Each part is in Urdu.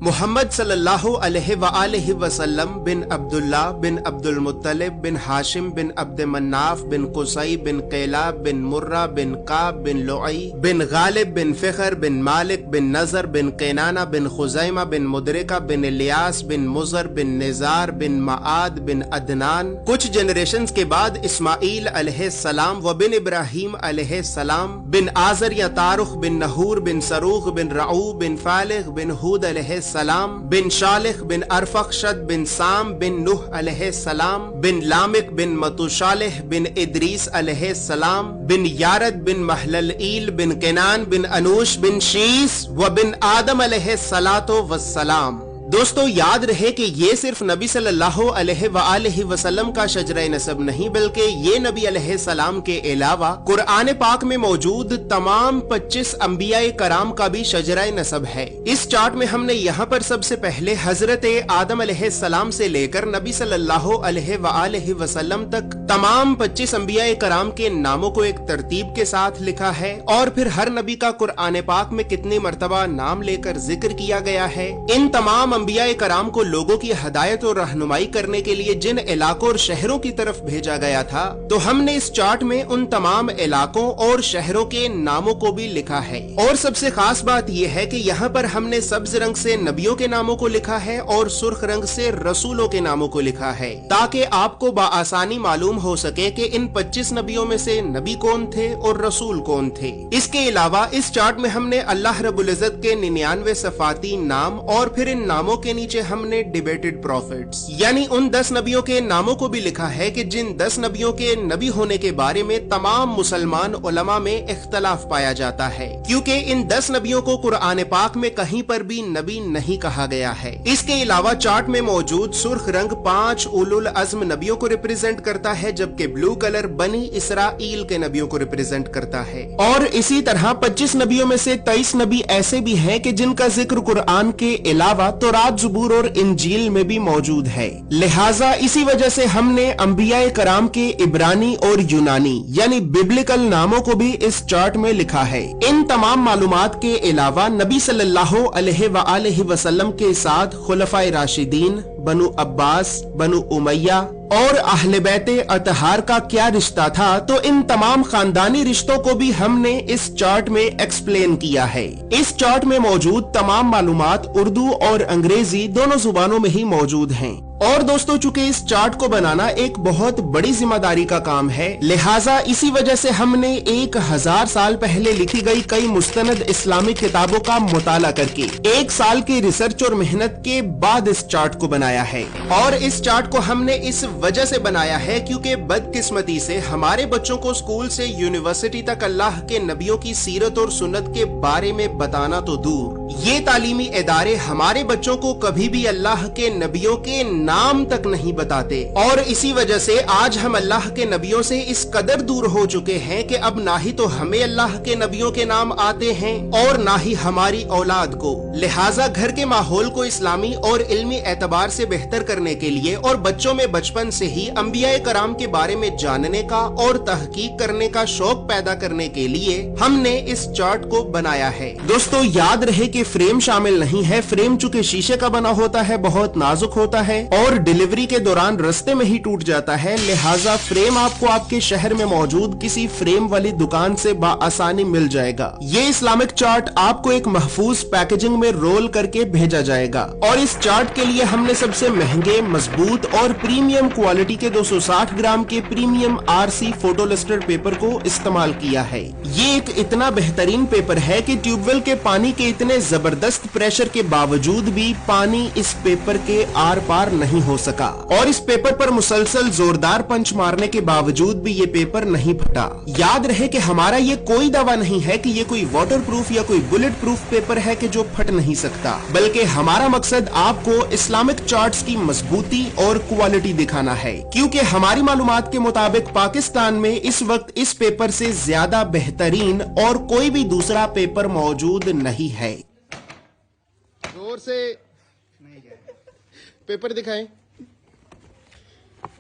محمد صلی اللہ علیہ وآلہ وسلم بن عبداللہ بن عبد المطلب بن ہاشم بن عبد مناف بن قصی بن قیلاب بن مرہ بن قاب بن لعی بن غالب بن فخر بن مالک بن نظر بن قینانہ بن خزیمہ بن مدرکہ بن الیاس بن مزر بن نزار بن معاد بن عدنان. کچھ جنریشنز کے بعد اسماعیل علیہ السلام و بن ابراہیم علیہ السلام بن آزر یا تارخ بن نحور بن سروغ بن رعو بن فالغ بن ہود علیہ السلام بن شالخ بن ارفخشد بن سام بن نوح علیہ السلام بن لامک بن متوشالح بن ادریس علیہ السلام بن یارد بن محللئیل بن کنان بن انوش بن شیس و بن آدم علیہ السلام. دوستو یاد رہے کہ یہ صرف نبی صلی اللہ علیہ وآلہ وسلم کا شجرہ نسب نہیں بلکہ یہ نبی علیہ السلام کے علاوہ قرآن پاک میں موجود تمام 25 انبیاء کرام کا بھی شجرہ نسب ہے. اس چارٹ میں ہم نے یہاں پر سب سے پہلے حضرت آدم علیہ السلام سے لے کر نبی صلی اللہ علیہ وآلہ وسلم تک تمام 25 انبیاء کرام کے ناموں کو ایک ترتیب کے ساتھ لکھا ہے اور پھر ہر نبی کا قرآن پاک میں کتنی مرتبہ نام لے کر ذکر کیا گیا ہے. ان تمام انبیاء کرام کو لوگوں کی ہدایت اور رہنمائی کرنے کے لیے جن علاقوں اور شہروں کی طرف بھیجا گیا تھا تو ہم نے اس چارٹ میں ان تمام علاقوں اور شہروں کے ناموں کو بھی لکھا ہے. اور سب سے خاص بات یہ ہے کہ یہاں پر ہم نے سبز رنگ سے نبیوں کے ناموں کو لکھا ہے اور سرخ رنگ سے رسولوں کے ناموں کو لکھا ہے تاکہ آپ کو بآسانی معلوم ہو سکے کہ ان 25 نبیوں میں سے نبی کون تھے اور رسول کون تھے. اس کے علاوہ اس چارٹ میں ہم نے اللہ رب العزت کے 99 صفاتی نام اور پھر ان ناموں کے نیچے ہم نے ڈیبیٹڈ پروفیٹس یعنی ان 10 نبیوں کے ناموں کو بھی لکھا ہے کہ جن 10 نبیوں کے نبی ہونے کے بارے میں تمام مسلمان علماء میں اختلاف پایا جاتا ہے کیونکہ ان 10 نبیوں کو قرآن پاک میں کہیں پر بھی نبی نہیں کہا گیا ہے. اس کے علاوہ چارٹ میں موجود سرخ رنگ 5 اولو العزم نبیوں کو ریپرزینٹ کرتا ہے جبکہ بلو کلر بنی اسرائیل کے نبیوں کو ریپرزینٹ کرتا ہے. اور اسی طرح 25 نبیوں میں سے 23 نبی ایسے بھی ہیں کہ جن کا ذکر قرآن کے علاوہ تورات زبور اور انجیل میں بھی موجود ہے. لہٰذا اسی وجہ سے ہم نے انبیاء کرام کے عبرانی اور یونانی یعنی ببلکل ناموں کو بھی اس چارٹ میں لکھا ہے. ان تمام معلومات کے علاوہ نبی صلی اللہ علیہ وآلہ وسلم کے ساتھ خلفائے راشدین، بنو عباس، بنو امیہ اور اہل بیت اطہار کا کیا رشتہ تھا تو ان تمام خاندانی رشتوں کو بھی ہم نے اس چارٹ میں ایکسپلین کیا ہے. اس چارٹ میں موجود تمام معلومات اردو اور انگریزی دونوں زبانوں میں ہی موجود ہیں. اور دوستو چونکہ اس چارٹ کو بنانا ایک بہت بڑی ذمہ داری کا کام ہے لہٰذا اسی وجہ سے ہم نے 1000 سال پہلے لکھی گئی کئی مستند اسلامی کتابوں کا مطالعہ کر کے 1 سال کی ریسرچ اور محنت کے بعد اس چارٹ کو بنایا ہے. اور اس چارٹ کو ہم نے اس وجہ سے بنایا ہے کیونکہ بدقسمتی سے ہمارے بچوں کو اسکول سے یونیورسٹی تک اللہ کے نبیوں کی سیرت اور سنت کے بارے میں بتانا تو دور، یہ تعلیمی ادارے ہمارے بچوں کو کبھی بھی اللہ کے نبیوں کے نام تک نہیں بتاتے. اور اسی وجہ سے آج ہم اللہ کے نبیوں سے اس قدر دور ہو چکے ہیں کہ اب نہ ہی تو ہمیں اللہ کے نبیوں کے نام آتے ہیں اور نہ ہی ہماری اولاد کو. لہٰذا گھر کے ماحول کو اسلامی اور علمی اعتبار سے بہتر کرنے کے لیے اور بچوں میں بچپن سے ہی انبیاء کرام کے بارے میں جاننے کا اور تحقیق کرنے کا شوق پیدا کرنے کے لیے ہم نے اس چارٹ کو بنایا ہے. دوستو یاد رہے کہ فریم شامل نہیں ہے. فریم چونکہ شیشے کا بنا ہوتا ہے، بہت نازک ہوتا ہے اور ڈیلیوری کے دوران رستے میں ہی ٹوٹ جاتا ہے، لہٰذا فریم آپ کو آپ کے شہر میں موجود کسی فریم والی دکان سے بآسانی مل جائے گا. یہ اسلامک چارٹ آپ کو ایک محفوظ پیکیجنگ میں رول کر کے بھیجا جائے گا. اور اس چارٹ کے لیے ہم نے سب سے مہنگے، مضبوط اور پریمیم کوالٹی کے 260 گرام کے premium RC photo lustre paper کو استعمال کیا ہے. یہ ایک اتنا بہترین پیپر ہے کہ ٹیوب ویل کے پانی کے اتنے زبردست پریشر کے باوجود بھی پانی اس پیپر کے آر پار نہیں ہو سکا اور اس پیپر پر مسلسل زوردار پنچ مارنے کے باوجود بھی یہ پیپر نہیں پھٹا. یاد رہے کہ ہمارا یہ کوئی دعویٰ نہیں ہے کہ یہ کوئی واٹر پروف یا کوئی بلٹ پروف پیپر ہے کہ جو پھٹ نہیں سکتا، بلکہ ہمارا مقصد آپ کو اسلامک چارٹس کی مضبوطی اور کوالٹی دکھانا ہے کیونکہ ہماری معلومات کے مطابق پاکستان میں اس وقت اس پیپر سے زیادہ بہترین اور کوئی بھی دوسرا پیپر موجود نہیں ہے. زور سے پیپر دکھائیں.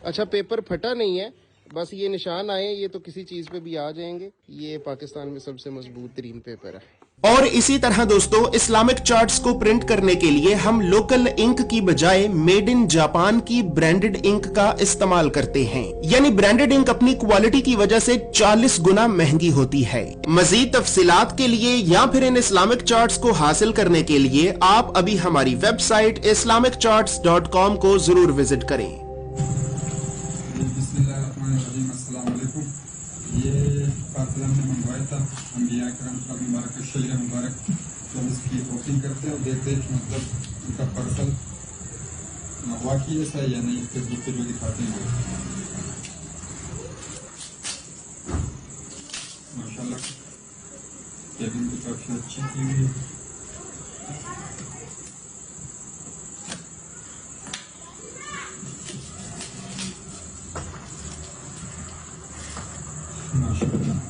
اچھا پیپر پھٹا نہیں ہے، بس یہ نشان آئے، یہ تو کسی چیز پہ بھی آ جائیں گے. یہ پاکستان میں سب سے مضبوط ترین پیپر ہے. اور اسی طرح دوستو اسلامک چارٹس کو پرنٹ کرنے کے لیے ہم لوکل انک کی بجائے میڈ ان جاپان کی برانڈڈ انک کا استعمال کرتے ہیں، یعنی برانڈڈ انک اپنی کوالٹی کی وجہ سے 40 گنا مہنگی ہوتی ہے۔ مزید تفصیلات کے لیے یا پھر ان اسلامک چارٹس کو حاصل کرنے کے لیے آپ ابھی ہماری ویب سائٹ islamiccharts.com کو ضرور وزٹ کریں۔ بسم اللہ الرحمن الرحیم، السلام علیکم۔ یہ قافلہ ہم نے منگوایا تھا انبیاء کرام کا مبارک شجر مبارک، تو ہم اس کی اوپننگ کرتے ہیں اور دیکھتے ہیں کہ مطلب ان کا پرسل واقعی ایسا ہے یا نہیں، اس کے بک پہ جو دکھاتے ہیں ماشاء اللہ کیبن کی کافی اچھی کی ہوئی ہے۔ ماشاء اللہ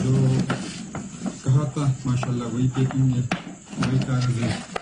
جو کہا تھا ماشاء اللہ وہی پیکنگ ہے، وہی کاغذ ہے۔